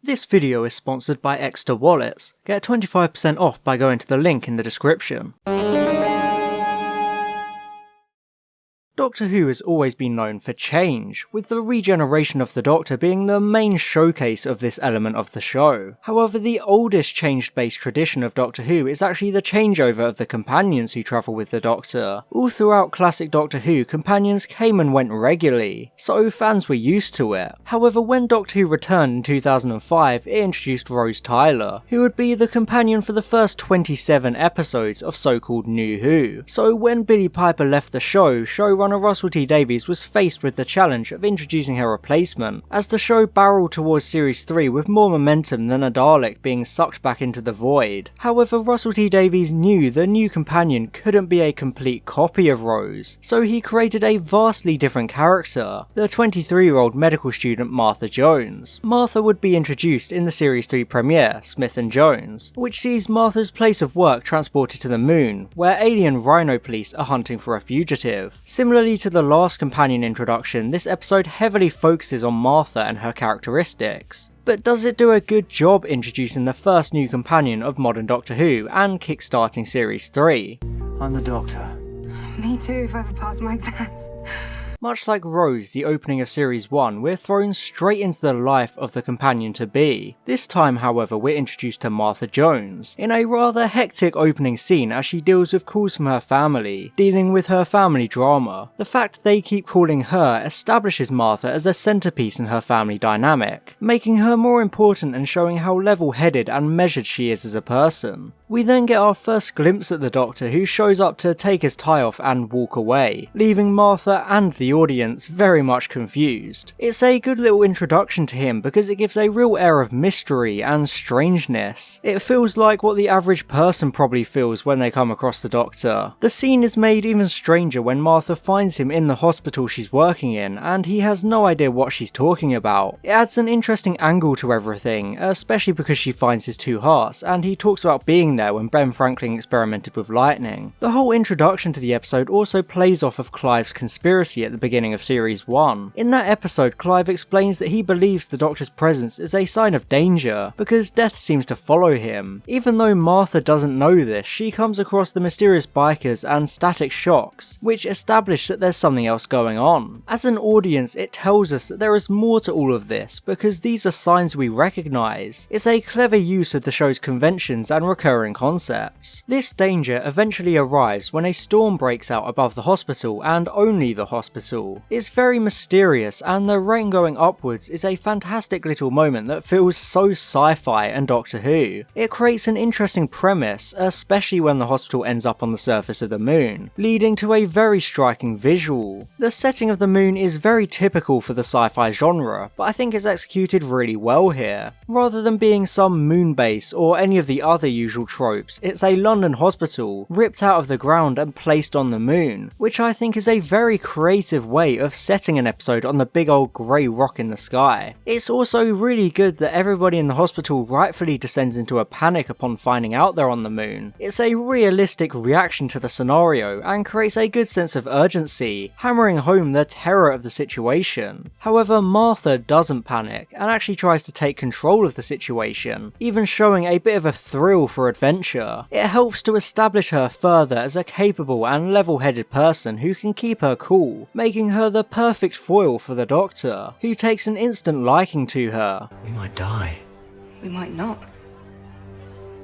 This video is sponsored by Exeter Wallets. Get 25% off by going to the link in the description. Doctor Who has always been known for change, with the regeneration of the Doctor being the main showcase of this element of the show. However, the oldest change-based tradition of Doctor Who is actually the changeover of the companions who travel with the Doctor. All throughout classic Doctor Who, companions came and went regularly, so fans were used to it. However, when Doctor Who returned in 2005, it introduced Rose Tyler, who would be the companion for the first 27 episodes of so-called New Who. So when Billie Piper left the show, showrunner Russell T Davies was faced with the challenge of introducing her replacement, as the show barreled towards Series 3 with more momentum than a Dalek being sucked back into the void. However, Russell T Davies knew the new companion couldn't be a complete copy of Rose, so he created a vastly different character, the 23-year-old medical student Martha Jones. Martha would be introduced in the Series 3 premiere, Smith and Jones, which sees Martha's place of work transported to the moon, where alien Rhino police are hunting for a fugitive. Similarly to the last companion introduction, this episode heavily focuses on Martha and her characteristics. But does it do a good job introducing the first new companion of modern Doctor Who and kickstarting Series 3? I'm the Doctor. Me too, if I ever pass my exams. Much like Rose, the opening of Series 1, we're thrown straight into the life of the companion-to-be. This time, however, we're introduced to Martha Jones, in a rather hectic opening scene as she deals with calls from her family, dealing with her family drama. The fact they keep calling her establishes Martha as a centerpiece in her family dynamic, making her more important and showing how level-headed and measured she is as a person. We then get our first glimpse at the Doctor, who shows up to take his tie off and walk away, leaving Martha and the audience very much confused. It's a good little introduction to him because it gives a real air of mystery and strangeness. It feels like what the average person probably feels when they come across the Doctor. The scene is made even stranger when Martha finds him in the hospital she's working in and he has no idea what she's talking about. It adds an interesting angle to everything, especially because she finds his two hearts and he talks about being there when Ben Franklin experimented with lightning. The whole introduction to the episode also plays off of Clive's conspiracy at the beginning of Series 1. In that episode, Clive explains that he believes the Doctor's presence is a sign of danger, because death seems to follow him. Even though Martha doesn't know this, she comes across the mysterious bikers and static shocks, which establish that there's something else going on. As an audience, it tells us that there is more to all of this, because these are signs we recognise. It's a clever use of the show's conventions and recurring concepts. This danger eventually arrives when a storm breaks out above the hospital, and only the hospital. It's very mysterious, and the rain going upwards is a fantastic little moment that feels so sci-fi and Doctor Who. It creates an interesting premise, especially when the hospital ends up on the surface of the moon, leading to a very striking visual. The setting of the moon is very typical for the sci-fi genre, but I think it's executed really well here. Rather than being some moon base or any of the other usual tropes, it's a London hospital, ripped out of the ground and placed on the moon, which I think is a very creative way of setting an episode on the big old grey rock in the sky. It's also really good that everybody in the hospital rightfully descends into a panic upon finding out they're on the moon. It's a realistic reaction to the scenario and creates a good sense of urgency, hammering home the terror of the situation. However, Martha doesn't panic and actually tries to take control of the situation, even showing a bit of a thrill for adventure. It helps to establish her further as a capable and level-headed person who can keep her cool, making her the perfect foil for the Doctor, who takes an instant liking to her. We might die. We might not.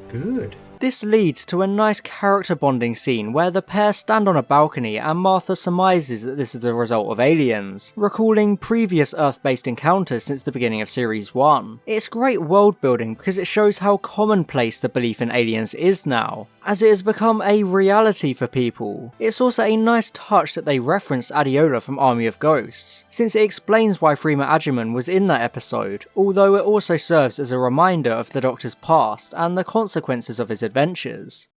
Good. This leads to a nice character bonding scene where the pair stand on a balcony and Martha surmises that this is the result of aliens, recalling previous Earth-based encounters since the beginning of Series 1. It's great world building because it shows how commonplace the belief in aliens is now, as it has become a reality for people. It's also a nice touch that they referenced Adiola from Army of Ghosts, since it explains why Freema Agyeman was in that episode, although it also serves as a reminder of the Doctor's past and the consequences of his adventures.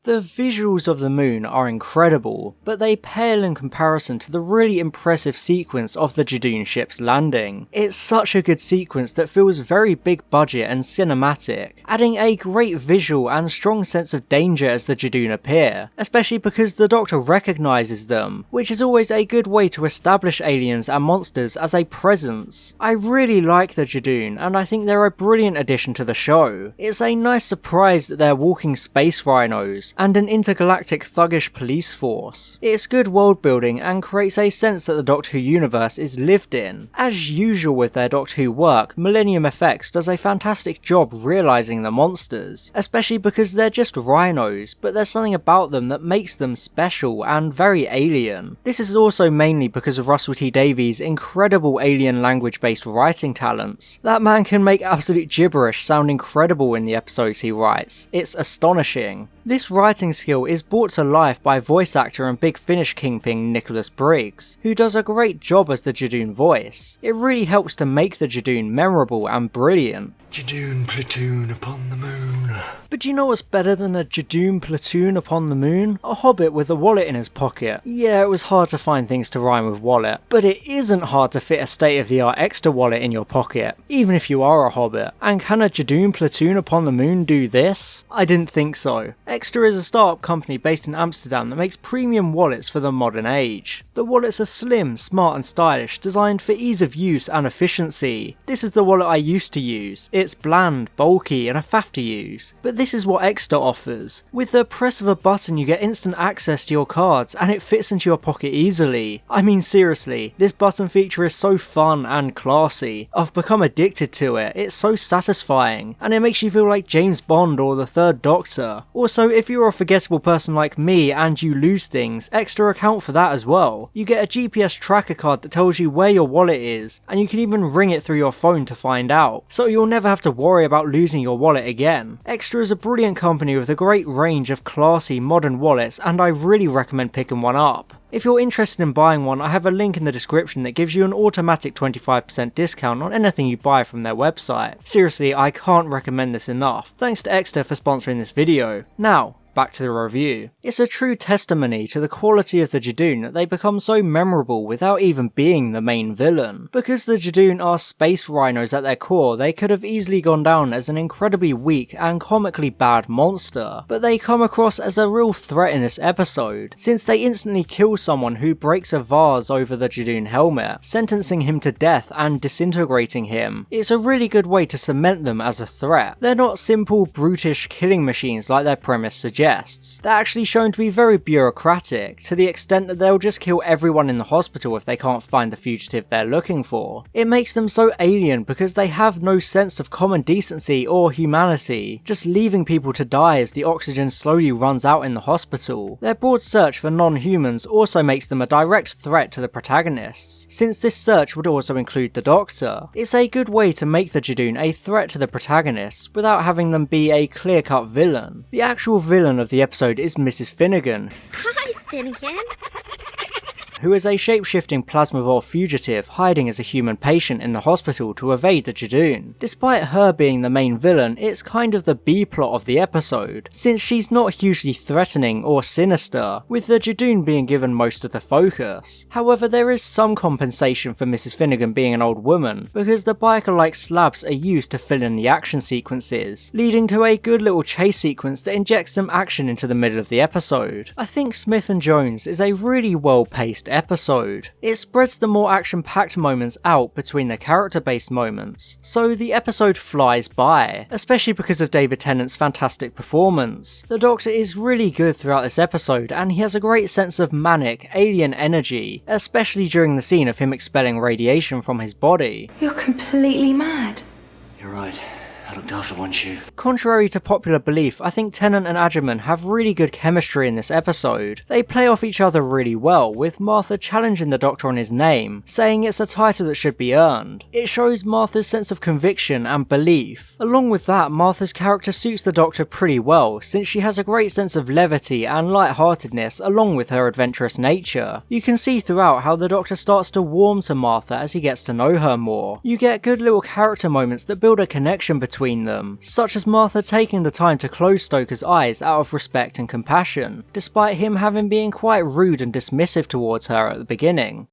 The visuals of the moon are incredible, but they pale in comparison to the really impressive sequence of the Judoon ship's landing. It's such a good sequence that feels very big budget and cinematic, adding a great visual and strong sense of danger as the Judoon appear, especially because the Doctor recognises them, which is always a good way to establish aliens and monsters as a presence. I really like the Judoon, and I think they're a brilliant addition to the show. It's a nice surprise that they're walking space rhinos, and an intergalactic thuggish police force. It's good world building and creates a sense that the Doctor Who universe is lived in. As usual with their Doctor Who work, Millennium Effects does a fantastic job realising the monsters, especially because they're just rhinos, but there's something about them that makes them special and very alien. This is also mainly because of Russell T Davies' incredible alien language based writing talents. That man can make absolute gibberish sound incredible in the episodes he writes. It's astonishing. This writing skill is brought to life by voice actor and Big Finish kingpin Nicholas Briggs, who does a great job as the Judoon voice. It really helps to make the Judoon memorable and brilliant. Judoon platoon upon the moon. But do you know what's better than a Judoon platoon upon the moon? A hobbit with a wallet in his pocket. Yeah, it was hard to find things to rhyme with wallet, but it isn't hard to fit a state-of-the-art extra wallet in your pocket, even if you are a hobbit. And can a Judoon platoon upon the moon do this? I didn't think so. Extra is a startup company based in Amsterdam that makes premium wallets for the modern age. The wallets are slim, smart and stylish, designed for ease of use and efficiency. This is the wallet I used to use. It's bland, bulky and a faff to use. But this is what Extra offers. With the press of a button you get instant access to your cards and it fits into your pocket easily. I mean seriously, this button feature is so fun and classy. I've become addicted to it. It's so satisfying and it makes you feel like James Bond or the Third Doctor. Also, if you're a forgettable person like me and you lose things, Extra account for that as well. You get a GPS tracker card that tells you where your wallet is, and you can even ring it through your phone to find out, so you'll never have to worry about losing your wallet again. Extra is a brilliant company with a great range of classy modern wallets, and I really recommend picking one up. If you're interested in buying one, I have a link in the description that gives you an automatic 25% discount on anything you buy from their website. Seriously, I can't recommend this enough. Thanks to Extra for sponsoring this video. Now, back to the review. It's a true testimony to the quality of the Judoon that they become so memorable without even being the main villain. Because the Judoon are space rhinos at their core, they could have easily gone down as an incredibly weak and comically bad monster, but they come across as a real threat in this episode, since they instantly kill someone who breaks a vase over the Judoon helmet, sentencing him to death and disintegrating him. It's a really good way to cement them as a threat. They're not simple, brutish killing machines like their premise suggests. They're actually shown to be very bureaucratic, to the extent that they'll just kill everyone in the hospital if they can't find the fugitive they're looking for. It makes them so alien because they have no sense of common decency or humanity, just leaving people to die as the oxygen slowly runs out in the hospital. Their broad search for non-humans also makes them a direct threat to the protagonists, since this search would also include the Doctor. It's a good way to make the Judoon a threat to the protagonists without having them be a clear-cut villain. The actual villain of the episode is Mrs. Finnegan. Hi, Finnegan. Who is a shape-shifting plasmavore fugitive hiding as a human patient in the hospital to evade the Judoon. Despite her being the main villain, it's kind of the B-plot of the episode, since she's not hugely threatening or sinister, with the Judoon being given most of the focus. However, there is some compensation for Mrs. Finnegan being an old woman, because the biker-like slabs are used to fill in the action sequences, leading to a good little chase sequence that injects some action into the middle of the episode. I think Smith and Jones is a really well-paced episode. It spreads the more action-packed moments out between the character-based moments, so the episode flies by, especially because of David Tennant's fantastic performance. The Doctor is really good throughout this episode, and he has a great sense of manic, alien energy, especially during the scene of him expelling radiation from his body. You're completely mad. You're right. I looked after one shoe. Contrary to popular belief, I think Tennant and Adjaman have really good chemistry in this episode. They play off each other really well, with Martha challenging the Doctor on his name, saying it's a title that should be earned. It shows Martha's sense of conviction and belief. Along with that, Martha's character suits the Doctor pretty well, since she has a great sense of levity and lightheartedness along with her adventurous nature. You can see throughout how the Doctor starts to warm to Martha as he gets to know her more. You get good little character moments that build a connection between between them, such as Martha taking the time to close Stoker's eyes out of respect and compassion, despite him having been quite rude and dismissive towards her at the beginning.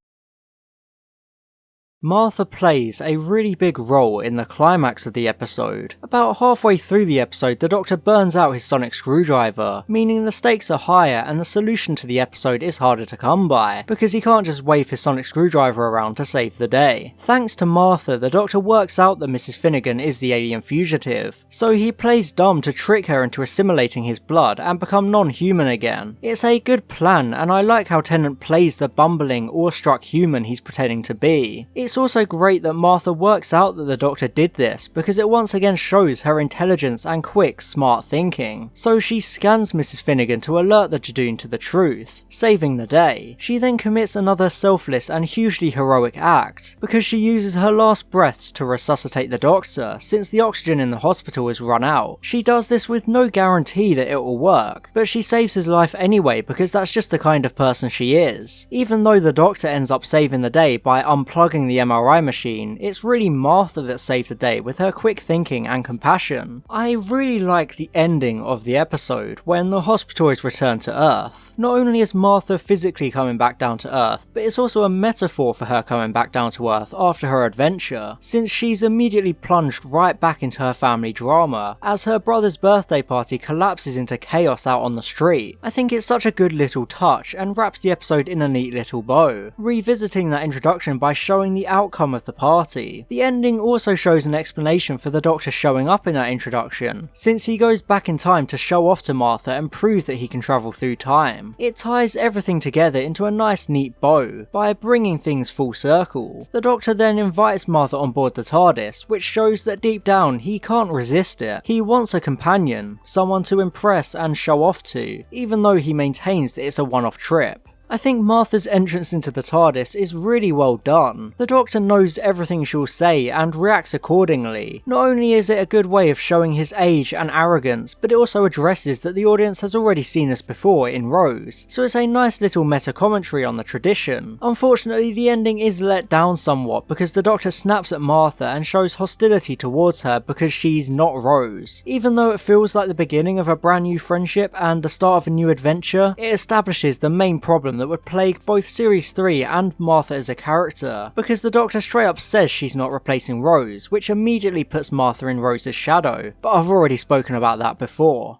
Martha plays a really big role in the climax of the episode. About halfway through the episode, the Doctor burns out his sonic screwdriver, meaning the stakes are higher and the solution to the episode is harder to come by, because he can't just wave his sonic screwdriver around to save the day. Thanks to Martha, the Doctor works out that Mrs. Finnegan is the alien fugitive, so he plays dumb to trick her into assimilating his blood and become non-human again. It's a good plan, and I like how Tennant plays the bumbling, awestruck human he's pretending to be. It's also great that Martha works out that the Doctor did this, because it once again shows her intelligence and quick, smart thinking. So she scans Mrs. Finnegan to alert the Judoon to the truth, saving the day. She then commits another selfless and hugely heroic act, because she uses her last breaths to resuscitate the Doctor, since the oxygen in the hospital has run out. She does this with no guarantee that it will work, but she saves his life anyway because that's just the kind of person she is. Even though the Doctor ends up saving the day by unplugging the MRI machine, it's really Martha that saved the day with her quick thinking and compassion. I really like the ending of the episode when the hospital is returned to Earth. Not only is Martha physically coming back down to Earth, but it's also a metaphor for her coming back down to Earth after her adventure, since she's immediately plunged right back into her family drama as her brother's birthday party collapses into chaos out on the street. I think it's such a good little touch and wraps the episode in a neat little bow, revisiting that introduction by showing the outcome of the party. The ending also shows an explanation for the Doctor showing up in that introduction, since he goes back in time to show off to Martha and prove that he can travel through time. It ties everything together into a nice neat bow by bringing things full circle. The Doctor then invites Martha on board the TARDIS, which shows that deep down he can't resist it. He wants a companion, someone to impress and show off to, even though he maintains that it's a one-off trip. I think Martha's entrance into the TARDIS is really well done. The Doctor knows everything she'll say and reacts accordingly. Not only is it a good way of showing his age and arrogance, but it also addresses that the audience has already seen this before in Rose, so it's a nice little meta-commentary on the tradition. Unfortunately, the ending is let down somewhat because the Doctor snaps at Martha and shows hostility towards her because she's not Rose. Even though it feels like the beginning of a brand new friendship and the start of a new adventure, it establishes the main problem that would plague both Series 3 and Martha as a character, because the Doctor straight up says she's not replacing Rose, which immediately puts Martha in Rose's shadow, but I've already spoken about that before.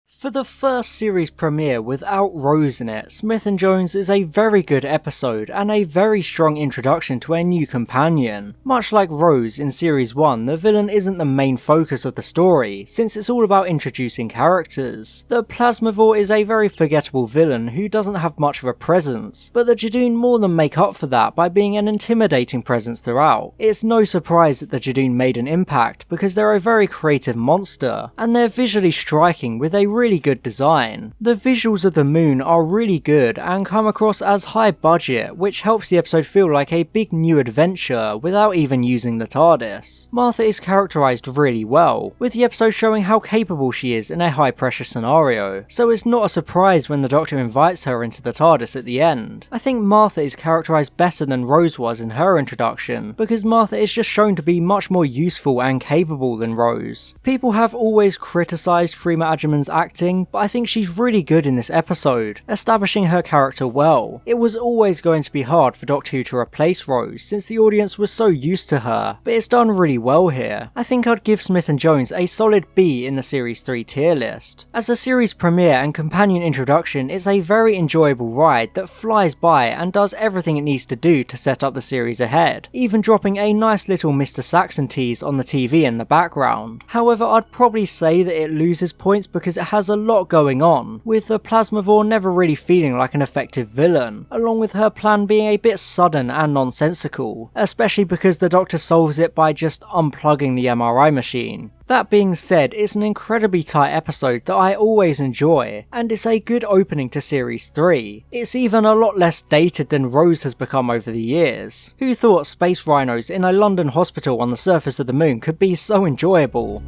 For the first series premiere without Rose in it, Smith & Jones is a very good episode and a very strong introduction to a new companion. Much like Rose in Series 1, the villain isn't the main focus of the story, since it's all about introducing characters. The Plasmavore is a very forgettable villain who doesn't have much of a presence, but the Judoon more than make up for that by being an intimidating presence throughout. It's no surprise that the Judoon made an impact because they're a very creative monster, and they're visually striking with a really good design. The visuals of the moon are really good and come across as high budget, which helps the episode feel like a big new adventure without even using the TARDIS. Martha is characterised really well, with the episode showing how capable she is in a high pressure scenario, so it's not a surprise when the Doctor invites her into the TARDIS at the end. I think Martha is characterised better than Rose was in her introduction, because Martha is just shown to be much more useful and capable than Rose. People have always criticised Freema Agyeman's acting, but I think she's really good in this episode, establishing her character well. It was always going to be hard for Doctor Who to replace Rose since the audience was so used to her, but it's done really well here. I think I'd give Smith & Jones a solid B in the Series 3 tier list. As a series premiere and companion introduction, it's a very enjoyable ride that flies by and does everything it needs to do to set up the series ahead, even dropping a nice little Mr. Saxon tease on the TV in the background. However, I'd probably say that it loses points because it has a lot going on, with the Plasmavore never really feeling like an effective villain, along with her plan being a bit sudden and nonsensical, especially because the Doctor solves it by just unplugging the MRI machine. That being said, it's an incredibly tight episode that I always enjoy, and it's a good opening to Series 3. It's even a lot less dated than Rose has become over the years. Who thought space rhinos in a London hospital on the surface of the moon could be so enjoyable?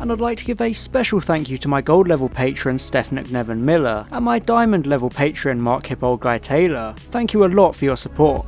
and I'd like to give a special thank you to my gold level patron Steph McNevin Miller, and my diamond level patron Mark Hippold Guy Taylor. Thank you a lot for your support.